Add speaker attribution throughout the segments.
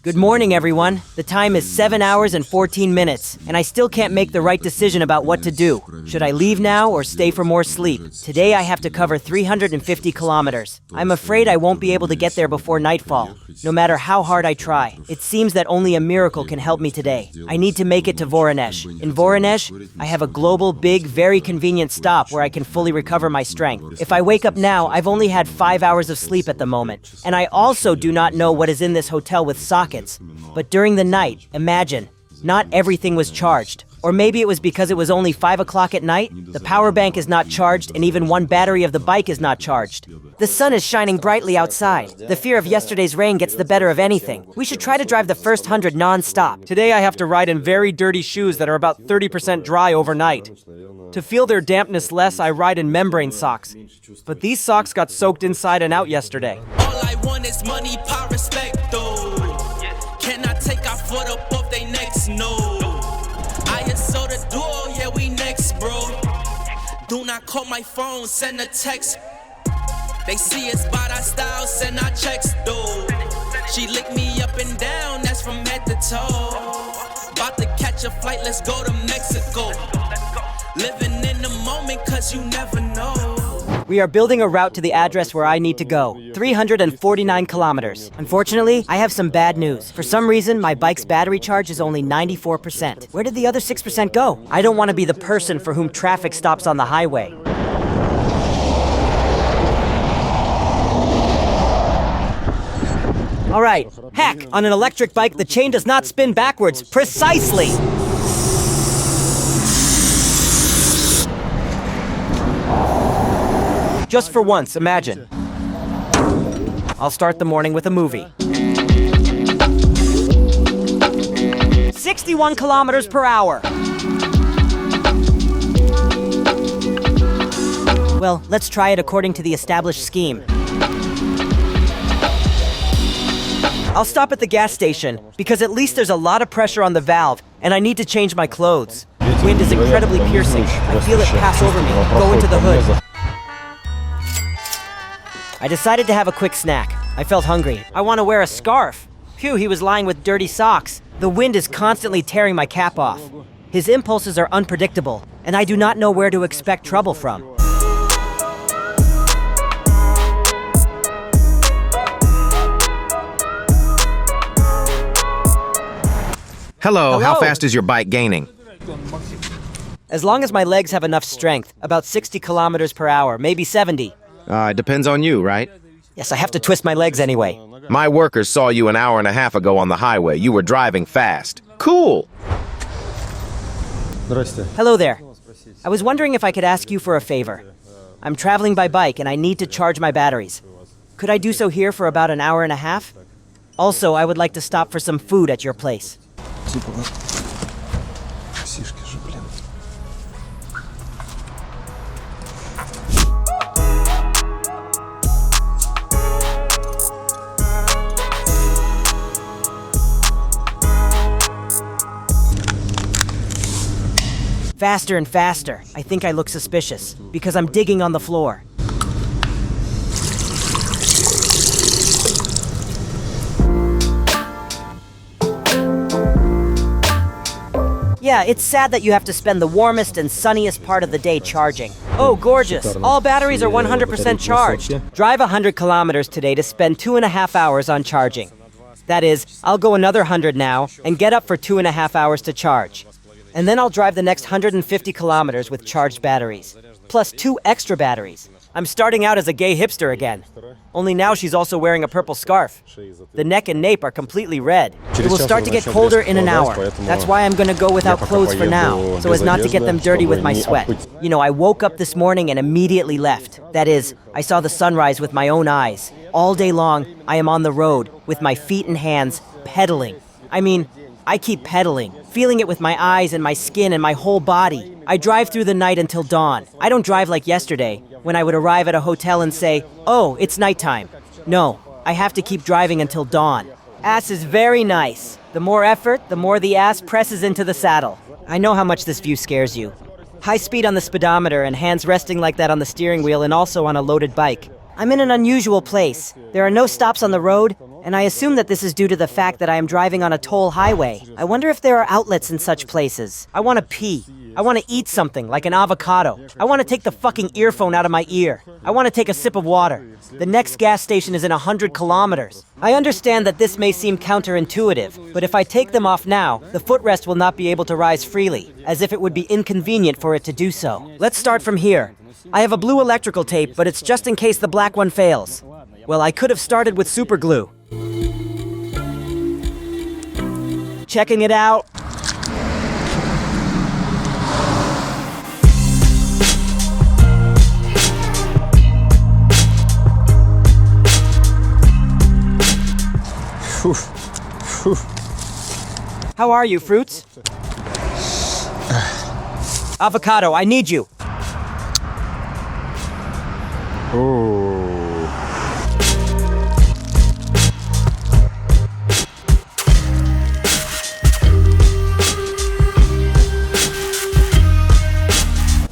Speaker 1: Good morning, everyone. The time is 7 hours and 14 minutes, and I still can't make the right decision about what to do. Should I leave now or stay for more sleep? Today I have to cover 350 kilometers. I'm afraid I won't be able to get there before nightfall, no matter how hard I try. It seems that only a miracle can help me today. I need to make it to Voronezh. In Voronezh, I have a global, big, very convenient stop where I can fully recover my strength. If I wake up now, I've only had 5 hours of sleep at the moment, and I also do not know what is in this hotel with sockets. But during the night, imagine, not everything was charged. Or maybe it was because it was only 5 o'clock at night? The power bank is not charged, and even one battery of the bike is not charged. The sun is shining brightly outside. The fear of yesterday's rain gets the better of anything. We should try to drive the first 100 non-stop.
Speaker 2: Today I have to ride in very dirty shoes that are about 30% dry overnight. To feel their dampness less, I ride in membrane socks. But these socks got soaked inside and out yesterday.
Speaker 3: All I want is money, power, respect, though. Can I take our foot up off they necks? No. I saw the door, yeah, we next, bro. Do not call my phone, send a text. They see us by our style, send our checks, though. She licked me up and down, that's from head to toe. About to catch a flight, let's go to Mexico. Living in the moment, cause you never know.
Speaker 1: We are building a route to the address where I need to go, 349 kilometers. Unfortunately, I have some bad news. For some reason, my bike's battery charge is only 94%. Where did the other 6% go? I don't want to be the person for whom traffic stops on the highway. All right, heck, on an electric bike, the chain does not spin backwards, precisely! Just for once, imagine. I'll start the morning with a movie. 61 kilometers per hour. Well, let's try it according to the established scheme. I'll stop at the gas station, because at least there's a lot of pressure on the valve, and I need to change my clothes. The wind is incredibly piercing. I feel it pass over me, go into the hood. I decided to have a quick snack. I felt hungry. I want to wear a scarf. Phew, he was lying with dirty socks. The wind is constantly tearing my cap off. His impulses are unpredictable, and I do not know where to expect trouble from.
Speaker 4: Hello, how fast is your bike gaining?
Speaker 1: As long as my legs have enough strength, about 60 kilometers per hour, maybe 70.
Speaker 4: It depends on you, right?
Speaker 1: Yes, I have to twist my legs anyway.
Speaker 4: My workers saw you an hour and a half ago on the highway. You were driving fast. Cool!
Speaker 1: Hello there. I was wondering if I could ask you for a favor. I'm traveling by bike and I need to charge my batteries. Could I do so here for about an hour and a half? Also, I would like to stop for some food at your place. Faster and faster. I think I look suspicious, because I'm digging on the floor. Yeah, it's sad that you have to spend the warmest and sunniest part of the day charging. Oh, gorgeous. All batteries are 100% charged. Drive 100 kilometers today to spend 2.5 hours on charging. That is, I'll go another 100 now and get up for 2.5 hours to charge. And then I'll drive the next 150 kilometers with charged batteries, plus 2 extra batteries. I'm starting out as a gay hipster again. Only now she's also wearing a purple scarf. The neck and nape are completely red. It will start to get colder in an hour. That's why I'm gonna go without clothes for now, so as not to get them dirty with my sweat. You know, I woke up this morning and immediately left. That is, I saw the sunrise with my own eyes. All day long, I am on the road, with my feet and hands, pedaling. I keep pedaling, feeling it with my eyes and my skin and my whole body. I drive through the night until dawn. I don't drive like yesterday, when I would arrive at a hotel and say, "Oh, it's nighttime." No, I have to keep driving until dawn. Ass is very nice. The more effort, the more the ass presses into the saddle. I know how much this view scares you. High speed on the speedometer and hands resting like that on the steering wheel and also on a loaded bike. I'm in an unusual place. There are no stops on the road, and I assume that this is due to the fact that I am driving on a toll highway. I wonder if there are outlets in such places. I want to pee. I want to eat something, like an avocado. I want to take the fucking earphone out of my ear. I want to take a sip of water. The next gas station is in 100 kilometers. I understand that this may seem counterintuitive, but if I take them off now, the footrest will not be able to rise freely, as if it would be inconvenient for it to do so. Let's start from here. I have a blue electrical tape, but it's just in case the black one fails. Well, I could have started with super glue. Checking it out. How are you, Fruits? Avocado, I need you.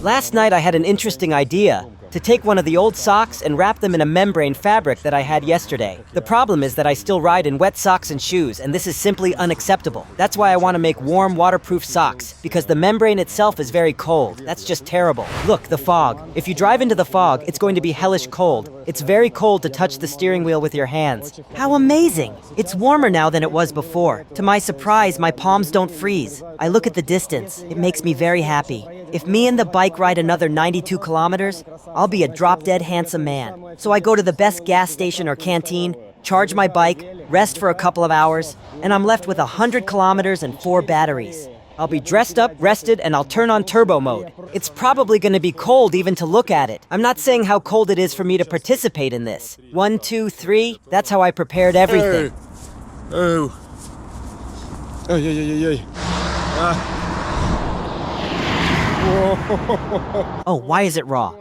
Speaker 1: Last night I had an interesting idea. To take one of the old socks and wrap them in a membrane fabric that I had yesterday. The problem is that I still ride in wet socks and shoes, and this is simply unacceptable. That's why I want to make warm, waterproof socks, because the membrane itself is very cold. That's just terrible. Look, the fog. If you drive into the fog, it's going to be hellish cold. It's very cold to touch the steering wheel with your hands. How amazing! It's warmer now than it was before. To my surprise, my palms don't freeze. I look at the distance. It makes me very happy. If me and the bike ride another 92 kilometers, I'll be a drop-dead handsome man. So I go to the best gas station or canteen, charge my bike, rest for a couple of hours, and I'm left with 100 kilometers and 4 batteries. I'll be dressed up, rested, and I'll turn on turbo mode. It's probably gonna be cold even to look at it. I'm not saying how cold it is for me to participate in this. 1, 2, 3, that's how I prepared everything.
Speaker 5: Oh. Oh, yeah.
Speaker 1: Oh, why is it raw?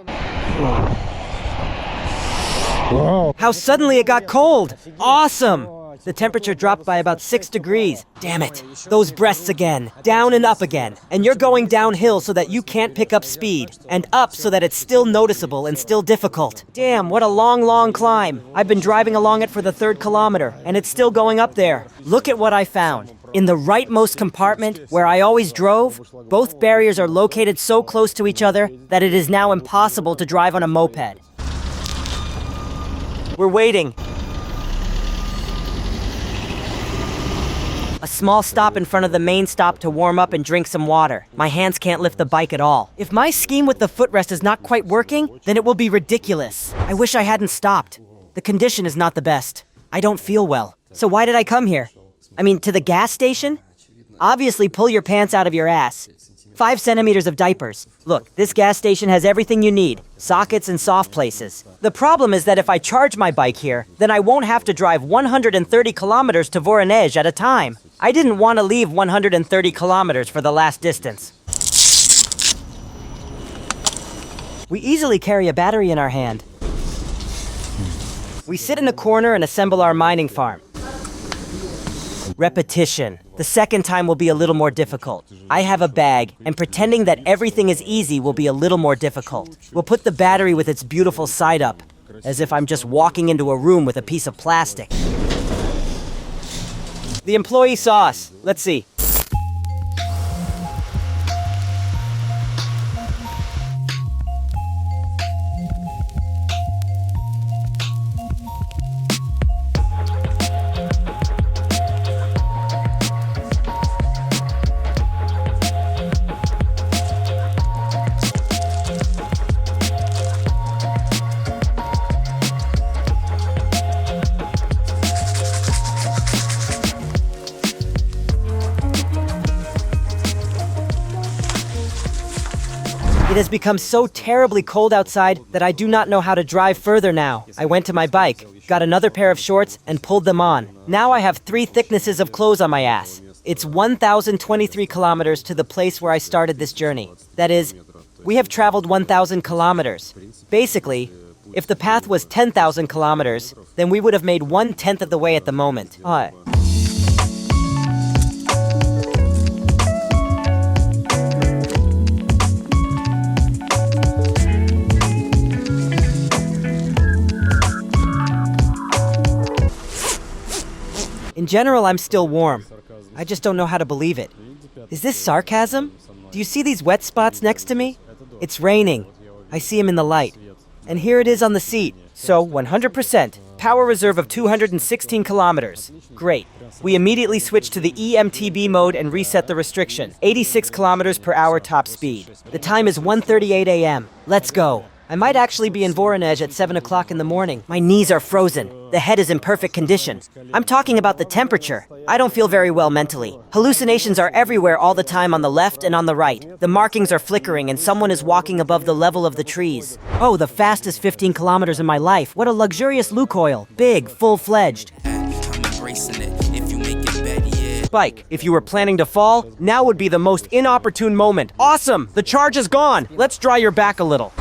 Speaker 1: How suddenly it got cold! Awesome! The temperature dropped by about 6 degrees. Damn it. Those breasts again. Down and up again. And you're going downhill so that you can't pick up speed. And up so that it's still noticeable and still difficult. Damn, what a long climb. I've been driving along it for the 3rd kilometer, and it's still going up there. Look at what I found. In the rightmost compartment, where I always drove, both barriers are located so close to each other that it is now impossible to drive on a moped. We're waiting. A small stop in front of the main stop to warm up and drink some water. My hands can't lift the bike at all. If my scheme with the footrest is not quite working, then it will be ridiculous. I wish I hadn't stopped. The condition is not the best. I don't feel well. So why did I come here? I mean, to the gas station? Obviously, pull your pants out of your ass. 5 centimeters of diapers. Look, this gas station has everything you need. Sockets and soft places. The problem is that if I charge my bike here, then I won't have to drive 130 kilometers to Voronezh at a time. I didn't want to leave 130 kilometers for the last distance. We easily carry a battery in our hand. We sit in a corner and assemble our mining farm. Repetition. The second time will be a little more difficult. I have a bag, and pretending that everything is easy will be a little more difficult. We'll put the battery with its beautiful side up, as if I'm just walking into a room with a piece of plastic. The employee saw us. Let's see. It has become so terribly cold outside that I do not know how to drive further now. I went to my bike, got another pair of shorts, and pulled them on. Now I have 3 thicknesses of clothes on my ass. It's 1,023 kilometers to the place where I started this journey. That is, we have traveled 1,000 kilometers. Basically, if the path was 10,000 kilometers, then we would have made 1/10 of the way at the moment. general, I'm still warm. I just don't know how to believe it. Is this sarcasm? Do you see these wet spots next to me? It's raining. I see him in the light. And here it is on the seat. So, 100%. Power reserve of 216 kilometers. Great. We immediately switch to the EMTB mode and reset the restriction. 86 kilometers per hour top speed. The time is 1:38 a.m. Let's go. I might actually be in Voronezh at 7 o'clock in the morning. My knees are frozen. The head is in perfect condition. I'm talking about the temperature. I don't feel very well mentally. Hallucinations are everywhere all the time on the left and on the right. The markings are flickering and someone is walking above the level of the trees. Oh, the fastest 15 kilometers in my life. What a luxurious Lukoil. Big, full-fledged.
Speaker 3: I'm embracing it. If you make it better, yeah.
Speaker 2: Spike, if you were planning to fall, now would be the most inopportune moment. Awesome! The charge is gone! Let's dry your back a little.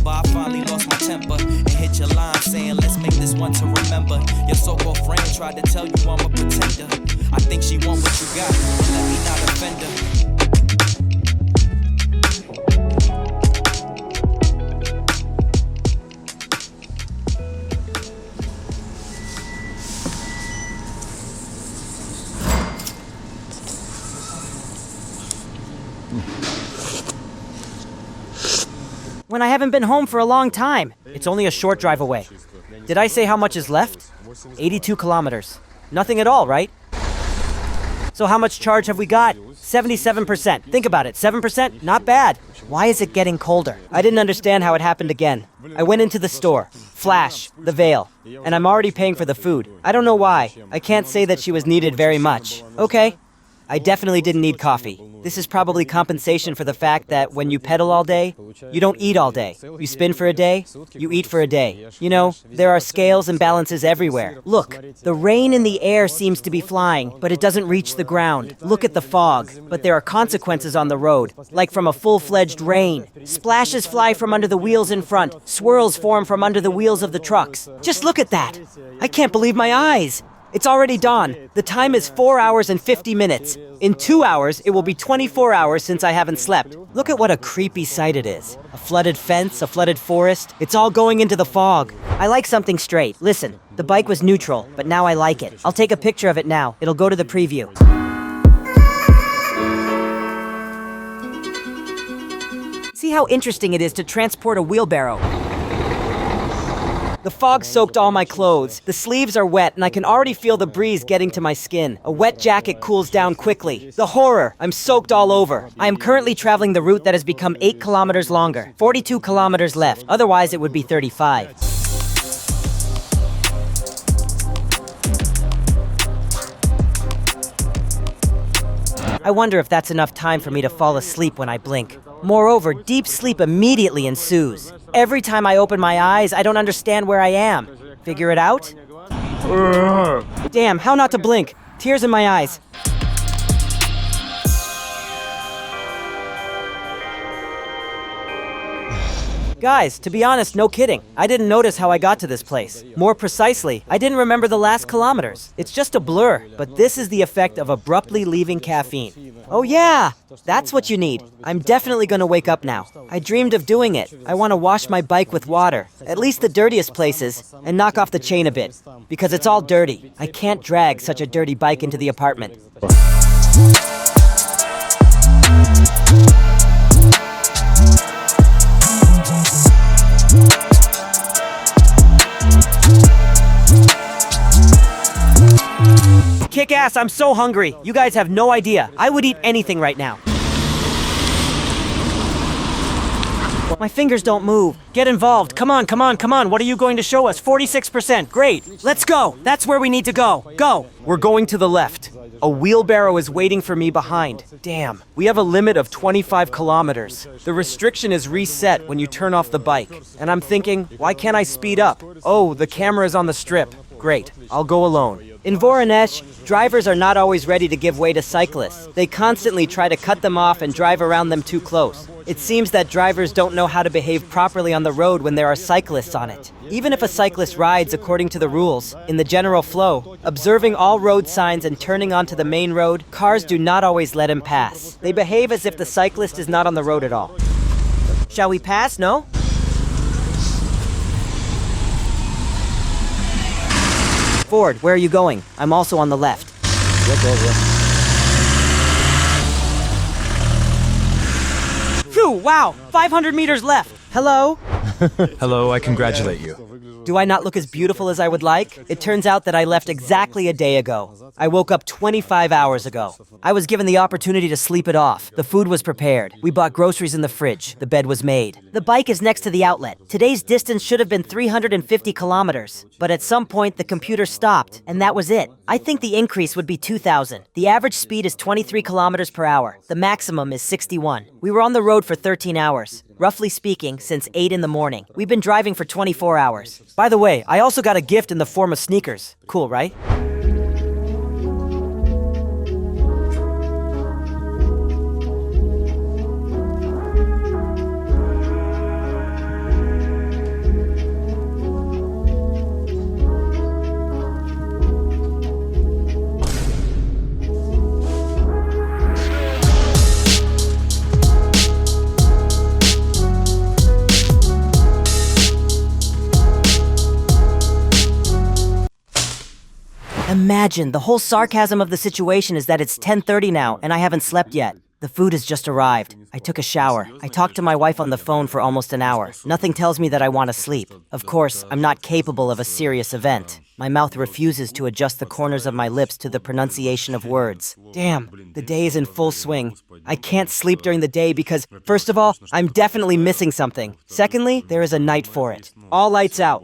Speaker 3: I finally lost my temper and hit your line saying, let's make this one to remember. Your so-called friend tried to tell you I'm a pretender. I think she want what you got, let me not offend her.
Speaker 1: When I haven't been home for a long time.
Speaker 2: It's only a short drive away. Did I say how much is left? 82 kilometers. Nothing at all, right? So how much charge have we got? 77%. Think about it, 7%? Not bad. Why is it getting colder? I didn't understand how it happened again. I went into the store. Flash, the veil. And I'm already paying for the food. I don't know why. I can't say that she was needed very much. Okay. I definitely didn't need coffee. This is probably compensation for the fact that when you pedal all day, you don't eat all day. You spin for a day, you eat for a day. You know, there are scales and balances everywhere. Look, the rain in the air seems to be flying, but it doesn't reach the ground. Look at the fog. But there are consequences on the road, like from a full-fledged rain. Splashes fly from under the wheels in front. Swirls form from under the wheels of the trucks. Just look at that. I can't believe my eyes. It's already dawn. The time is 4 hours and 50 minutes. In 2 hours, it will be 24 hours since I haven't slept. Look at what a creepy sight it is. A flooded fence, a flooded forest. It's all going into the fog. I like something straight. Listen, the bike was neutral, but now I like it. I'll take a picture of it now. It'll go to the preview. See how interesting it is to transport a wheelbarrow. The fog soaked all my clothes. The sleeves are wet, and I can already feel the breeze getting to my skin. A wet jacket cools down quickly. The horror! I'm soaked all over. I am currently traveling the route that has become 8 kilometers longer. 42 kilometers left. Otherwise, it would be 35. I wonder if that's enough time for me to fall asleep when I blink. Moreover, deep sleep immediately ensues. Every time I open my eyes, I don't understand where I am. Figure it out? Damn, how not to blink? Tears in my eyes. Guys, to be honest, no kidding. I didn't notice how I got to this place. More precisely, I didn't remember the last kilometers. It's just a blur, but this is the effect of abruptly leaving caffeine. Oh yeah, that's what you need. I'm definitely gonna wake up now. I dreamed of doing it. I want to wash my bike with water, at least the dirtiest places, and knock off the chain a bit, because it's all dirty. I can't drag such a dirty bike into the apartment. Kick ass, I'm so hungry. You guys have no idea. I would eat anything right now. My fingers don't move. Get involved. Come on, come on, come on. What are you going to show us? 46%. Great. Let's go. That's where we need to go. Go. We're going to the left. A wheelbarrow is waiting for me behind. Damn. We have a limit of 25 kilometers. The restriction is reset when you turn off the bike. And I'm thinking, why can't I speed up? Oh, the camera is on the strip. Great. I'll go alone.
Speaker 1: In Voronezh, drivers are not always ready to give way to cyclists. They constantly try to cut them off and drive around them too close. It seems that drivers don't know how to behave properly on the road when there are cyclists on it. Even if a cyclist rides according to the rules, in the general flow, observing all road signs and turning onto the main road, cars do not always let him pass. They behave as if the cyclist is not on the road at all. Shall we pass, no?
Speaker 2: Ford, where are you going? I'm also on the left. Phew, wow, 500 meters left. Hello?
Speaker 6: Hello, I congratulate you.
Speaker 2: Do I not look as beautiful as I would like? It turns out that I left exactly a day ago. I woke up 25 hours ago. I was given the opportunity to sleep it off. The food was prepared. We bought groceries in the fridge. The bed was made. The bike is next to the outlet. Today's distance should have been 350 kilometers. But at some point, the computer stopped, and that was it. I think the increase would be 2,000. The average speed is 23 kilometers per hour. The maximum is 61. We were on the road for 13 hours. Roughly speaking, since 8 in the morning. We've been driving for 24 hours. By the way, I also got a gift in the form of sneakers. Cool, right? Imagine, the whole sarcasm of the situation is that it's 10:30 now, and I haven't slept yet. The food has just arrived. I took a shower. I talked to my wife on the phone for almost an hour. Nothing tells me that I want to sleep. Of course, I'm not capable of a serious event. My mouth refuses to adjust the corners of my lips to the pronunciation of words. Damn, the day is in full swing. I can't sleep during the day because, first of all, I'm definitely missing something. Secondly, there is a night for it. All lights out.